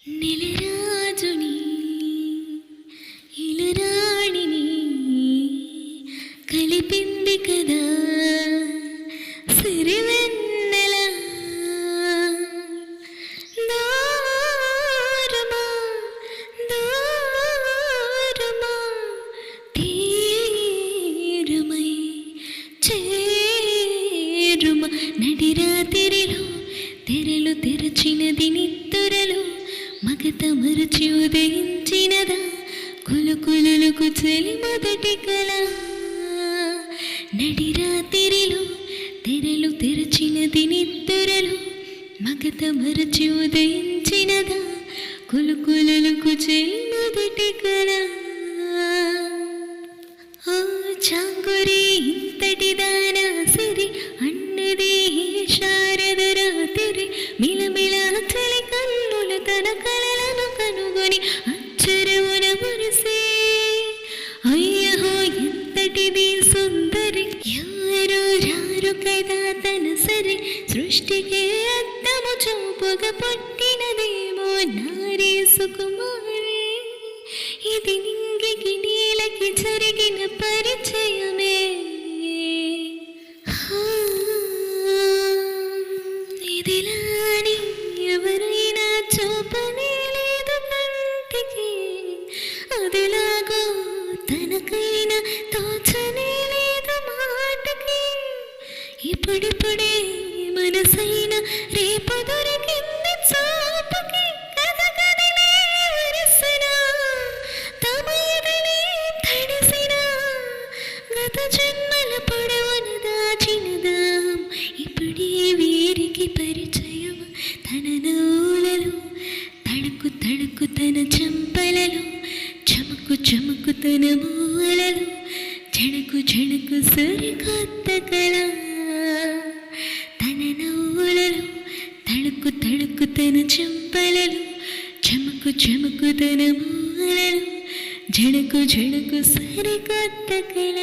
నెలరాజుని ఇలరాణిని కలిపింది కదా సిరివెన్నెల దారమా దారమా తీరమై చేరుమ నడిరాతిరిలో తెరలు తెరచినది నిత్తురలు మగత మరచి ఉదయించినదా కులుకులుకు చెలి మొదటి కళ నడిరాతిరిలో తెరలు తెరచినది నిత్తురలు మగత మరచి ఉదయించినదా కులుకులుకు చెలి మొదటి కళ ఓ చాంగురి ఇంతటి దానా సిరి అన్నది శారద రాత్రి మిలమిల చలి కన్నుల తన కళలను కనుగొని అచ్చరమున మురిసే అయ్యహో ఎంతటిది సుందరి ఎవరు రారు కదా తన సరి సృష్టికి అద్దము చూపుగా పుట్టినదేమో నారీ సుకుమారి ఇది నింగికి నీలకి జరిగిన పరిచయమే ఇదిలాని ఎవరైనా చూపనే లేదు కంటికి అదిలాగో తనకైనా తోచనే లేదు మాటకి ఇప్పుడిప్పుడే మనసైన రేపు దొరికింది చాపకి కథ కదిలే వరసన తమయదనే తడిసిన గత జన్మల పొడవున దాచినదాం ఇప్పుడే వీరికి పరిచయం తన నూలలో తడుకు తడుకు తన చెంపలలో చమకు చమకు తన మూలలో జడకు జడకు సరికొత్త కళ తన నవ్వులలో తడుకు తడుకు తన చెంపలలో చమకు చమకు తన మూలలో జడకు జడకు సరికొత్త కళ.